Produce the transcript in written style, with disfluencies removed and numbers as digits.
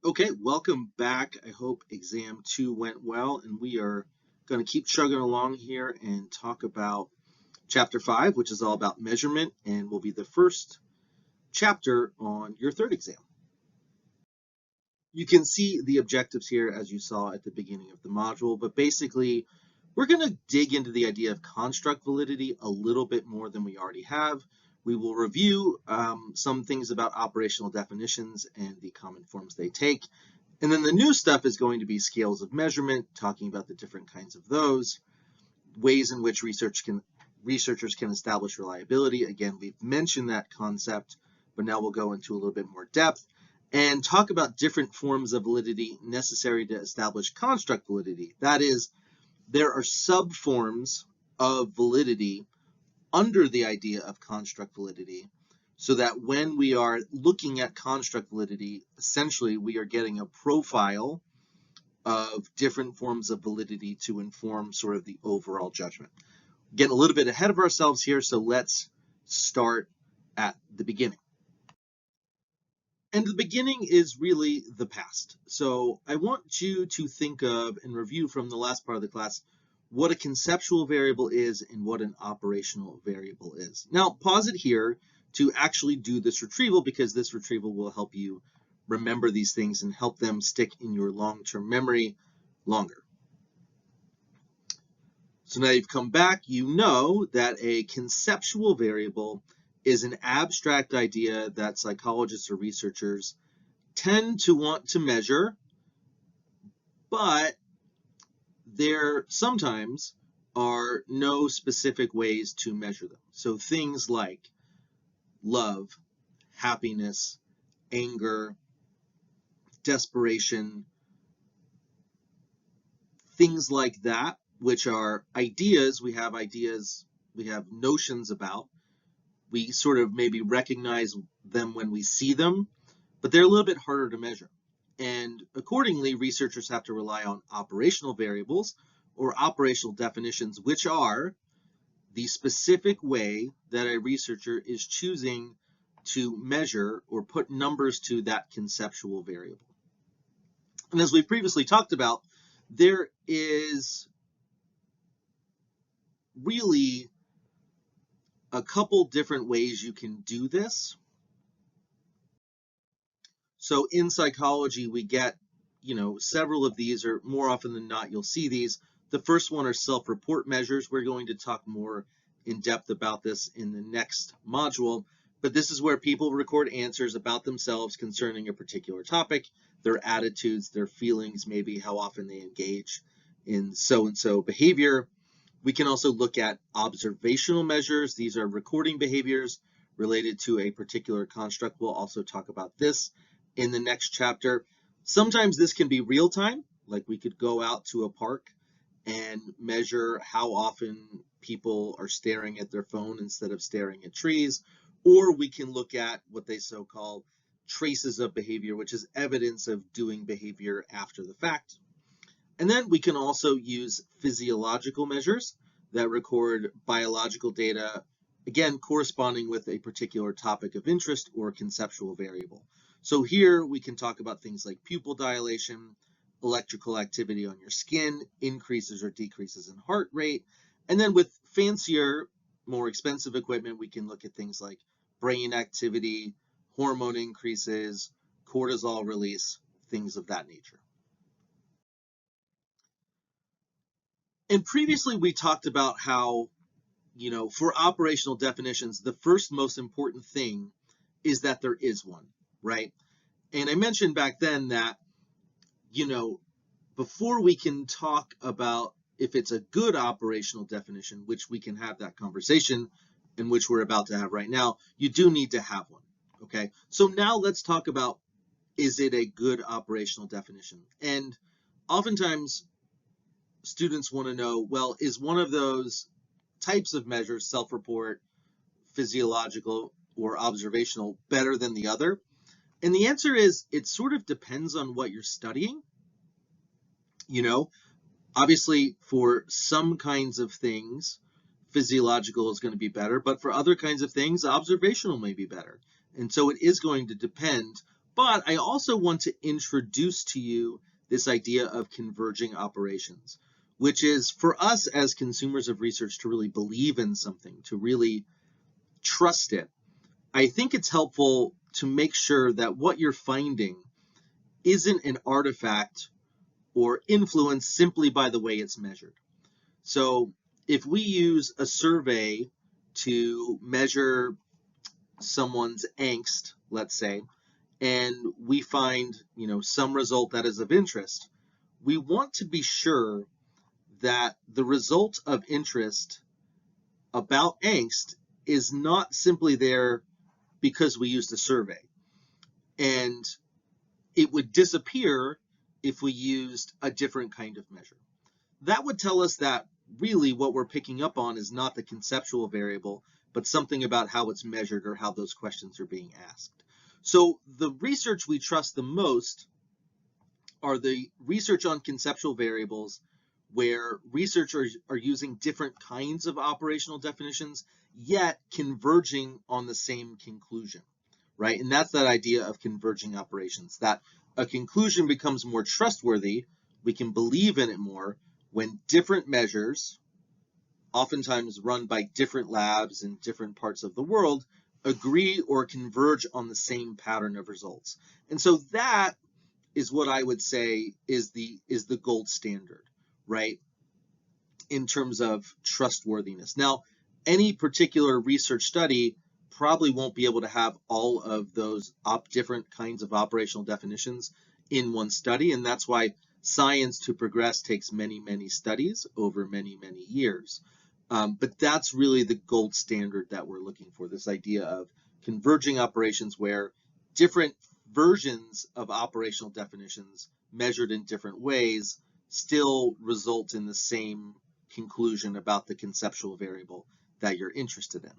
Okay, welcome back. I hope exam 2 went well, and we are going to keep chugging along here and talk about chapter 5, which is all about measurement, and will be the first chapter on your third exam. You can see the objectives here as you saw at the beginning of the module, but basically we're going to dig into the idea of construct validity a little bit more than we already have. We will review some things about operational definitions and the common forms they take. And then the new stuff is going to be scales of measurement, talking about the different kinds of those, ways in which researchers can establish reliability. Again, we've mentioned that concept, but now we'll go into a little bit more depth and talk about different forms of validity necessary to establish construct validity. That is, there are subforms of validity under the idea of construct validity, so that when we are looking at construct validity, essentially we are getting a profile of different forms of validity to inform sort of the overall judgment. Getting a little bit ahead of ourselves here, so let's start at the beginning. And the beginning is really the past. So I want you to think of and review from the last part of the class what a conceptual variable is and what an operational variable is. Now pause it here to actually do this retrieval, because this retrieval will help you remember these things and help them stick in your long-term memory longer. So now you've come back, you know that a conceptual variable is an abstract idea that psychologists or researchers tend to want to measure, but there sometimes are no specific ways to measure them. So things like love, happiness, anger, desperation, things like that, which are ideas, we have notions about. We sort of maybe recognize them when we see them, but they're a little bit harder to measure. And accordingly, researchers have to rely on operational variables or operational definitions, which are the specific way that a researcher is choosing to measure or put numbers to that conceptual variable. And as we previously talked about, there is really a couple different ways you can do this. So in psychology, we get, several of these, or more often than not, you'll see these. The first one are self-report measures. We're going to talk more in depth about this in the next module, but this is where people record answers about themselves concerning a particular topic, their attitudes, their feelings, maybe how often they engage in so-and-so behavior. We can also look at observational measures. These are recording behaviors related to a particular construct. We'll also talk about this in the next chapter. Sometimes this can be real time, like we could go out to a park and measure how often people are staring at their phone instead of staring at trees, or we can look at what they so-called traces of behavior, which is evidence of doing behavior after the fact. And then we can also use physiological measures that record biological data, again, corresponding with a particular topic of interest or conceptual variable. So here we can talk about things like pupil dilation, electrical activity on your skin, increases or decreases in heart rate. And then with fancier, more expensive equipment, we can look at things like brain activity, hormone increases, cortisol release, things of that nature. And previously we talked about how, for operational definitions, the first most important thing is that there is one, right? And I mentioned back then that, before we can talk about if it's a good operational definition, which we can have that conversation in which we're about to have right now, you do need to have one, okay? So now let's talk about, is it a good operational definition? And oftentimes students want to know, well, is one of those types of measures, self-report, physiological, or observational, better than the other? And the answer is, it sort of depends on what you're studying. Obviously for some kinds of things, physiological is going to be better, but for other kinds of things, observational may be better. And so it is going to depend But I also want to introduce to you this idea of converging operations, which is for us as consumers of research to really believe in something, to really trust it. I think it's helpful to make sure that what you're finding isn't an artifact or influenced simply by the way it's measured. So if we use a survey to measure someone's angst, let's say, and we find, some result that is of interest, we want to be sure that the result of interest about angst is not simply there because we used a survey. And it would disappear if we used a different kind of measure. That would tell us that really what we're picking up on is not the conceptual variable, but something about how it's measured or how those questions are being asked. So the research we trust the most are the research on conceptual variables, where researchers are using different kinds of operational definitions, yet converging on the same conclusion, right? And that's that idea of converging operations, that a conclusion becomes more trustworthy, we can believe in it more, when different measures, oftentimes run by different labs in different parts of the world, agree or converge on the same pattern of results. And so that is what I would say is the gold standard, right, in terms of trustworthiness. Now, any particular research study probably won't be able to have all of those different kinds of operational definitions in one study, and that's why science to progress takes many, many studies over many, many years. But that's really the gold standard that we're looking for, this idea of converging operations where different versions of operational definitions measured in different ways still result in the same conclusion about the conceptual variable that you're interested in.